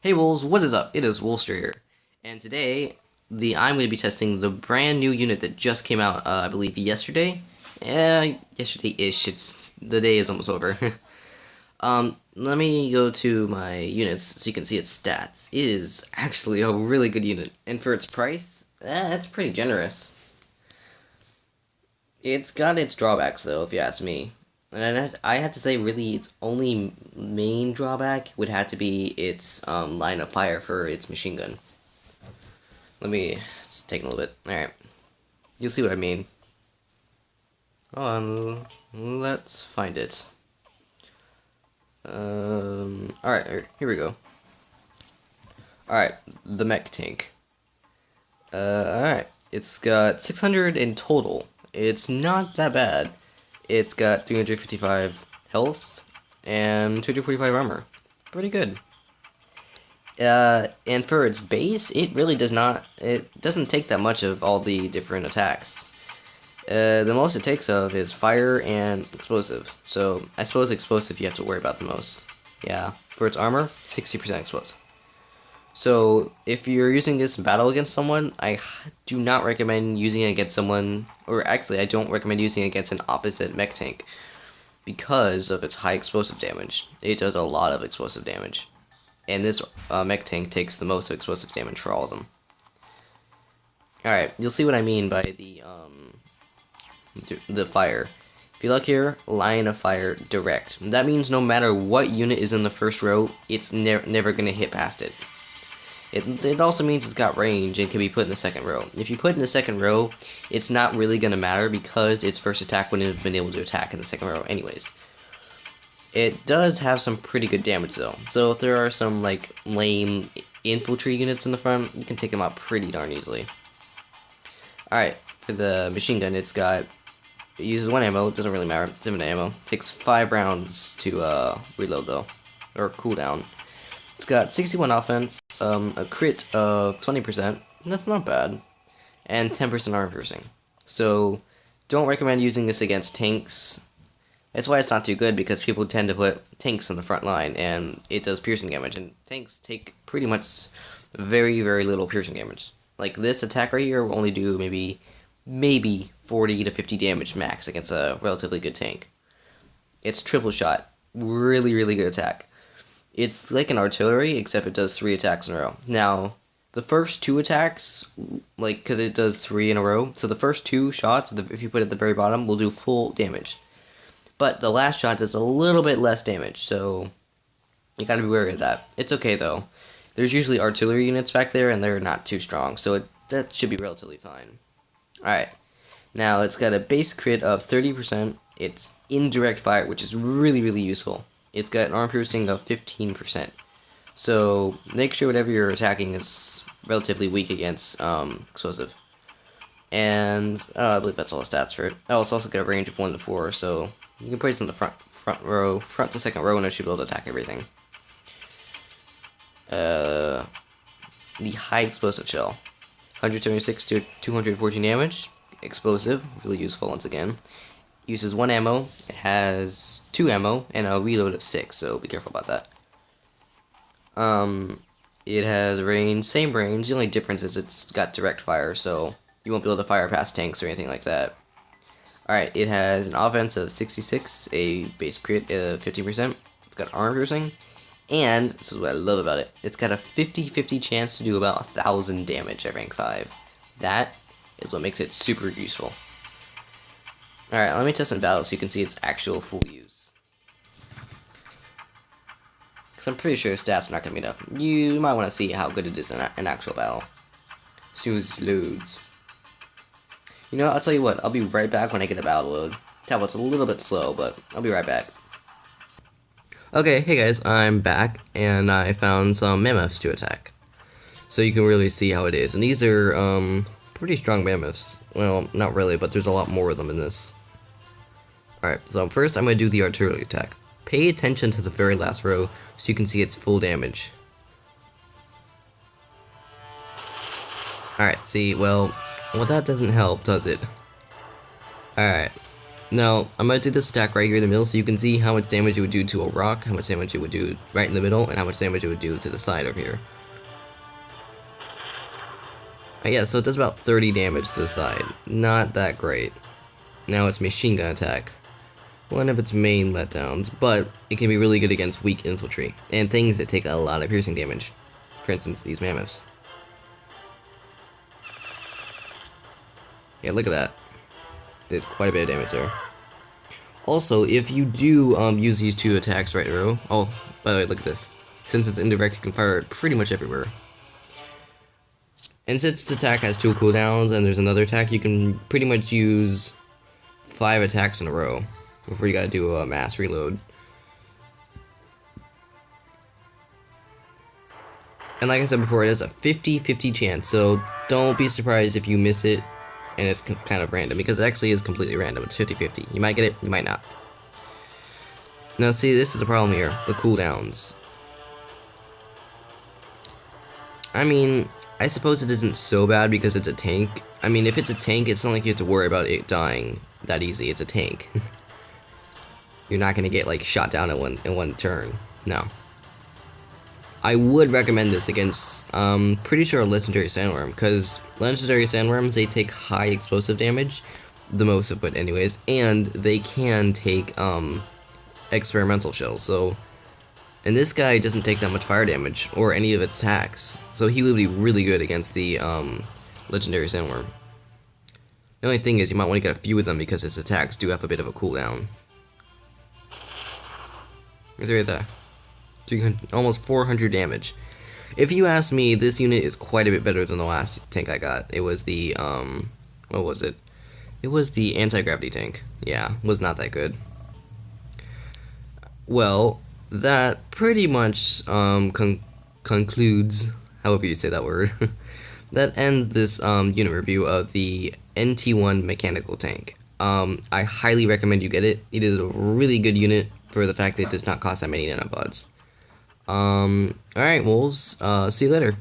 Hey Wolves, what is up? It is Wolster here, and today I'm going to be testing the brand new unit that just came out. I believe yesterday. Yesterday-ish. It's the day is almost over. Let me go to my units so you can see its stats. It is actually a really good unit, and for its price, it's pretty generous. It's got its drawbacks though, if you ask me. And I had to say, really, its only main drawback would have to be its line of fire for its machine gun. It's taking a little bit. Alright. You'll see what I mean. Hold on, let's find it. Alright, here we go. Alright, the mech tank. Alright. It's got 600 in total. It's not that bad. It's got 355 health and 245 armor. Pretty good. And for its base, it really doesn't take that much of all the different attacks. The most it takes of is fire and explosive. So I suppose explosive you have to worry about the most. Yeah. For its armor, 60% explosive. So if you're using this in battle against someone, I do not recommend using it against someone, or actually I don't recommend using it against an opposite mech tank because of its high explosive damage. It does a lot of explosive damage. And this mech tank takes the most explosive damage for all of them. Alright, you'll see what I mean by the fire. If you look here, line of fire direct. That means no matter what unit is in the first row, it's never going to hit past it. It also means it's got range and can be put in the second row. If you put it in the second row, it's not really going to matter because its first attack wouldn't have been able to attack in the second row anyways. It does have some pretty good damage though, so if there are some like lame infantry units in the front, you can take them out pretty darn easily. Alright, for the machine gun, it uses 1 ammo, it doesn't really matter, 7 ammo. It takes 5 rounds to reload though, or cooldown. It's got 61 offense, a crit of 20%, that's not bad, and 10% armor piercing. So, don't recommend using this against tanks. That's why it's not too good, because people tend to put tanks on the front line, and it does piercing damage, and tanks take pretty much very, very little piercing damage. Like, this attack right here will only do maybe 40 to 50 damage max against a relatively good tank. It's triple shot. Really, really good attack. It's like an artillery, except it does 3 attacks in a row. Now, the first 2 attacks, because it does 3 in a row, so the first 2 shots, if you put it at the very bottom, will do full damage. But the last shot does a little bit less damage, so you gotta be wary of that. It's okay, though. There's usually artillery units back there, and they're not too strong, so that should be relatively fine. Alright, now it's got a base crit of 30%. It's indirect fire, which is really, really useful. It's got an armor piercing of 15%. So make sure whatever you're attacking is relatively weak against explosive. And I believe that's all the stats for it. Oh, it's also got a range of 1 to 4, so you can place it in the front to second row, and it should be able to attack everything. The high explosive shell, 176 to 214 damage. Explosive, really useful once again. Uses 1 ammo, it has 2 ammo, and a reload of 6, so be careful about that. It has range, same range, the only difference is it's got direct fire, so you won't be able to fire past tanks or anything like that. Alright, it has an offense of 66, a base crit of 15%, it's got armor piercing, and, this is what I love about it, it's got a 50-50 chance to do about 1,000 damage at rank 5. That is what makes it super useful. Alright, let me test in battle so you can see its actual full use. Because I'm pretty sure stats are not going to be enough. You might want to see how good it is in an actual battle. As soon as it loads. You know, I'll tell you what, I'll be right back when I get a battle load. Tablet's a little bit slow, but I'll be right back. Okay, hey guys, I'm back, and I found some mammoths to attack. So you can really see how it is. And these are, pretty strong mammoths. Well, not really, but there's a lot more of them in this. Alright, so first I'm going to do the artillery attack. Pay attention to the very last row so you can see its full damage. Alright, see, well, that doesn't help, does it? Alright, Now, I'm going to do this attack right here in the middle so you can see how much damage it would do to a rock, how much damage it would do right in the middle, and how much damage it would do to the side over here. Yeah, so it does about 30 damage to the side. Not that great. Now it's machine gun attack. One of its main letdowns, but it can be really good against weak infantry, and things that take a lot of piercing damage. For instance, these mammoths. Yeah, look at that. Did quite a bit of damage there. Also, if you do use these two attacks right in a row... Oh, by the way, look at this. Since it's indirect, you can fire it pretty much everywhere. And since this attack has 2 cooldowns and there's another attack, you can pretty much use 5 attacks in a row before you gotta do a mass reload. And like I said before, it has a 50-50 chance, so don't be surprised if you miss it and it's kind of random, because it actually is completely random. It's 50-50. You might get it, you might not. Now see, this is the problem here, the cooldowns. I mean, I suppose it isn't so bad because it's a tank. I mean, if it's a tank, it's not like you have to worry about it dying that easy. It's a tank. You're not gonna get like shot down in one turn. No. I would recommend this against, pretty sure legendary sandworm, because legendary sandworms, they take high explosive damage, the most of it anyways, and they can take experimental shells. So, and this guy doesn't take that much fire damage or any of its attacks, so he would be really good against the legendary sandworm. The only thing is, you might want to get a few of them because his attacks do have a bit of a cooldown. Is right there. Almost 400 damage. If you ask me, this unit is quite a bit better than the last tank I got. It was the, what was it? It was the anti-gravity tank. Yeah, was not that good. Well, that pretty much, concludes, however you say that word, that ends this, unit review of the NT-1 mechanical tank. I highly recommend you get it. It is a really good unit for the fact that it does not cost that many nanopods. Alright, wolves, see you later.